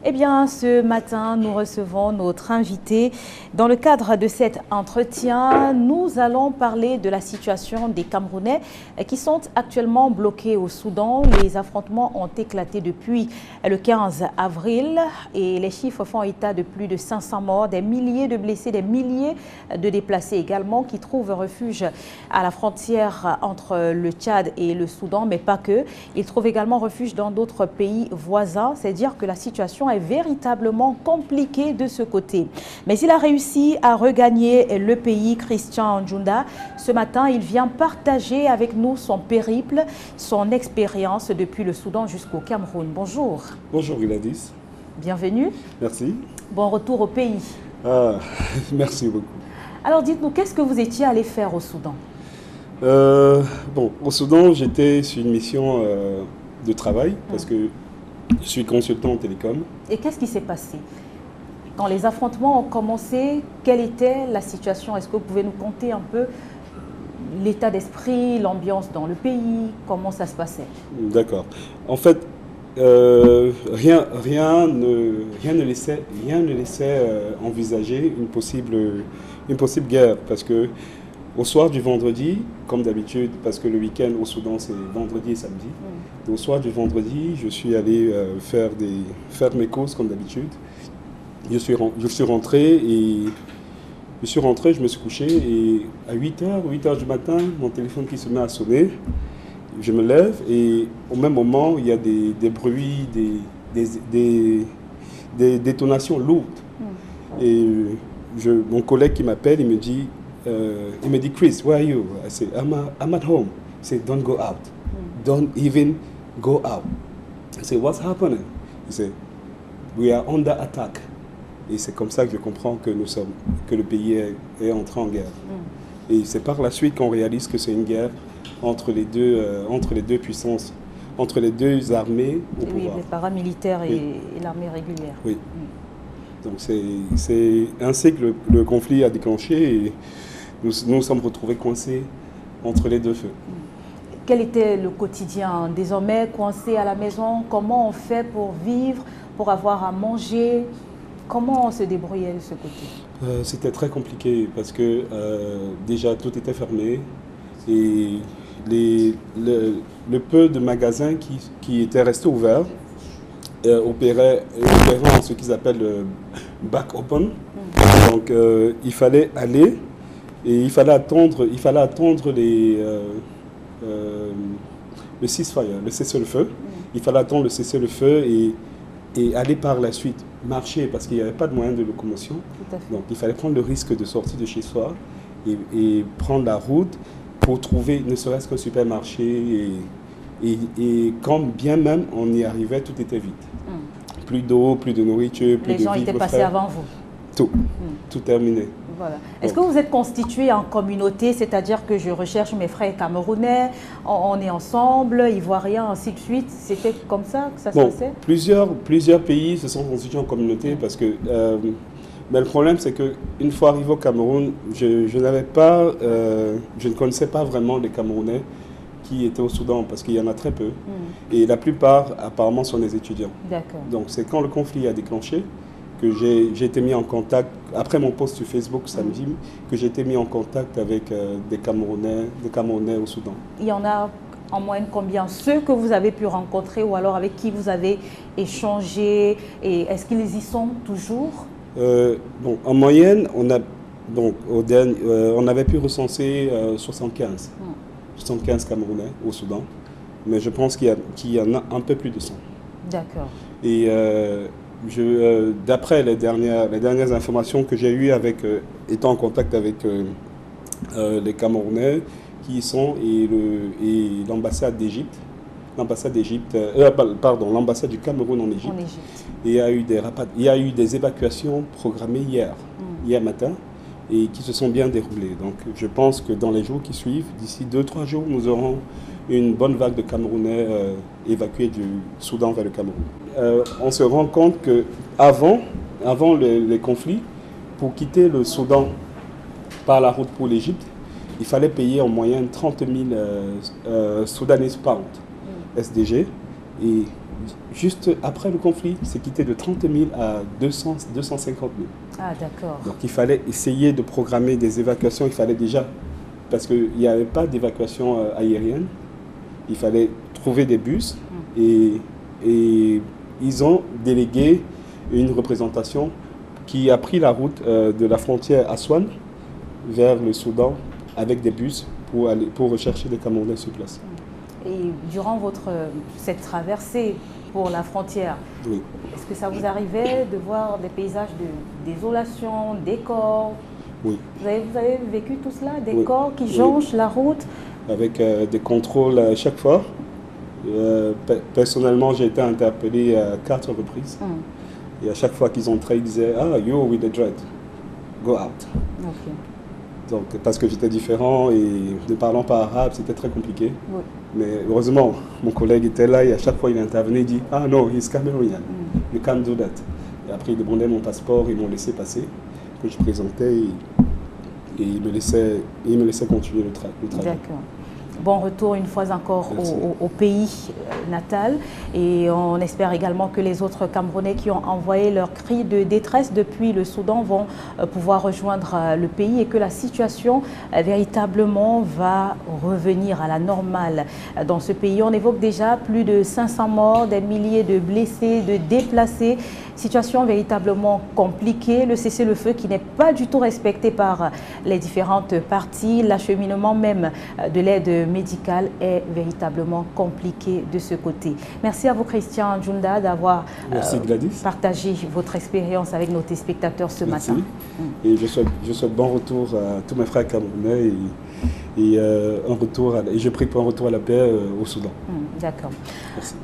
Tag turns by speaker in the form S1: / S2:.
S1: Eh bien, ce matin, nous recevons notre invité. Dans le cadre de cet entretien, nous allons parler de la situation des Camerounais qui sont actuellement bloqués au Soudan. Les affrontements ont éclaté depuis le 15 avril et les chiffres font état de plus de 500 morts, des milliers de blessés, des milliers de déplacés également qui trouvent refuge à la frontière entre le Tchad et le Soudan, mais pas que. Ils trouvent également refuge dans d'autres pays voisins. C'est dire que la situation est véritablement compliquée de ce côté. Mais il a réussi à regagner le pays. Christian Ndjounda, ce matin, il vient partager avec nous son périple, son expérience depuis le Soudan jusqu'au Cameroun. Bonjour.
S2: Bonjour Gladys.
S1: Bienvenue.
S2: Merci.
S1: Bon retour au pays.
S2: Merci beaucoup.
S1: Alors dites-nous, qu'est-ce que vous étiez allé faire au Soudan?
S2: Au Soudan, j'étais sur une mission de travail parce que je suis consultant en télécom.
S1: Et qu'est-ce qui s'est passé? Quand les affrontements ont commencé, quelle était la situation? Est-ce que vous pouvez nous conter un peu l'état d'esprit, l'ambiance dans le pays, comment ça se passait?
S2: D'accord. En fait, rien ne laissait envisager une possible guerre parce que au soir du vendredi, comme d'habitude, parce que le week-end au Soudan c'est vendredi et samedi, au soir du vendredi, je suis allé faire mes courses comme d'habitude. Je suis rentré, je me suis couché et à 8h du matin, mon téléphone qui se met à sonner, je me lève et au même moment, il y a des bruits, des détonations lourdes. Et mon collègue qui m'appelle, il me dit, Chris, where are you? I say, I'm at home. He said, don't go out. Don't even go out. I say, what's happening? He said, we are under attack. Et c'est comme ça que je comprends que le pays est entré en guerre. Et c'est par la suite qu'on réalise que c'est une guerre entre les deux puissances, entre les deux armées au pouvoir.
S1: Oui, les paramilitaires et l'armée régulière.
S2: Oui. Donc c'est ainsi que le conflit a déclenché et nous nous sommes retrouvés coincés entre les deux feux.
S1: Quel était le quotidien? Désormais coincé à la maison, comment on fait pour vivre, pour avoir à manger? Comment on se débrouillait de ce côté?
S2: C'était très compliqué parce que déjà tout était fermé et le peu de magasins qui étaient restés ouverts opéraient en ce qu'ils appellent le back open. Donc il fallait aller et il fallait attendre le ceasefire, le cessez-le-feu. Il fallait attendre le cessez-le-feu et aller par la suite marcher parce qu'il n'y avait pas de moyen de locomotion. Donc il fallait prendre le risque de sortir de chez soi et prendre la route pour trouver ne serait-ce qu'un supermarché et quand bien même on y arrivait, tout était vide. Plus d'eau, plus de nourriture, plus de vivres.
S1: Les gens étaient passés avant vous?
S2: Tout terminé.
S1: Voilà. Est-ce que vous êtes constitué en communauté, c'est-à-dire que je recherche mes frères camerounais, on est ensemble, ivoiriens, ainsi de suite? C'était comme ça que ça se passait?
S2: Plusieurs pays se sont constitués en communauté parce que... mais le problème, c'est qu'une fois arrivé au Cameroun, je ne connaissais pas vraiment les Camerounais qui étaient au Soudan parce qu'il y en a très peu. Et la plupart, apparemment, sont des étudiants.
S1: D'accord.
S2: Donc c'est quand le conflit a déclenché que j'ai été mis en contact, après mon post sur Facebook samedi, que j'ai été mis en contact avec des Camerounais au Soudan.
S1: Il y en a en moyenne combien? Ceux que vous avez pu rencontrer ou alors avec qui vous avez échangé, et est-ce qu'ils y sont toujours?
S2: En moyenne, on avait pu recenser 75 Camerounais au Soudan, mais je pense qu'il y en a un peu plus de 100.
S1: D'accord.
S2: Et d'après les dernières informations que j'ai eues étant en contact avec les Camerounais qui y sont et l'ambassade d'Égypte, l'ambassade du Cameroun en Égypte. Et il y a eu des évacuations programmées hier matin et qui se sont bien déroulées. Donc je pense que dans les jours qui suivent, d'ici 2-3 jours, nous aurons une bonne vague de Camerounais évacués du Soudan vers le Cameroun. On se rend compte qu'avant les conflits, pour quitter le Soudan par la route pour l'Égypte, il fallait payer en moyenne 30 000 Sudanese pounds SDG Et juste après le conflit, c'est quitté de 30 000 à 250 000.
S1: Ah, d'accord.
S2: Donc il fallait essayer de programmer des évacuations. Il fallait déjà, parce qu'il n'y avait pas d'évacuation aérienne, il fallait trouver des bus et ils ont délégué une représentation qui a pris la route de la frontière Aswan vers le Soudan avec des bus pour rechercher des Camerounais sur place.
S1: Et durant cette traversée pour la frontière,
S2: oui.
S1: Est-ce que ça vous arrivait de voir des paysages de désolation, des corps?
S2: Oui.
S1: Vous avez vécu tout cela? Des
S2: oui.
S1: corps qui jonchent la route?
S2: Avec des contrôles à chaque fois. Personnellement, j'ai été interpellé à 4 reprises. Et à chaque fois qu'ils entraient, ils disaient « Ah, you're with the dread. Go out. »
S1: Okay.
S2: Donc, parce que j'étais différent et ne parlant pas arabe, c'était très compliqué.
S1: Oui.
S2: Mais heureusement, mon collègue était là et à chaque fois il intervenait, il dit « Ah non, he's Cameroonian. You can't do that. » Et après, ils demandaient mon passeport, ils m'ont laissé passer, que je présentais et ils me laissaient continuer le trajet.
S1: D'accord. Bon retour une fois encore au pays natal et on espère également que les autres Camerounais qui ont envoyé leur cri de détresse depuis le Soudan vont pouvoir rejoindre le pays et que la situation véritablement va revenir à la normale dans ce pays. On évoque déjà plus de 500 morts, des milliers de blessés, de déplacés. Situation véritablement compliquée, le cessez-le-feu qui n'est pas du tout respecté par les différentes parties, l'acheminement même de l'aide médicale est véritablement compliqué de ce côté. Merci à vous Christian Djounda d'avoir partagé votre expérience avec nos téléspectateurs ce matin.
S2: Et je souhaite bon retour à tous mes frères camerounais et je prie pour un retour à la paix au Soudan.
S1: D'accord.
S2: Merci.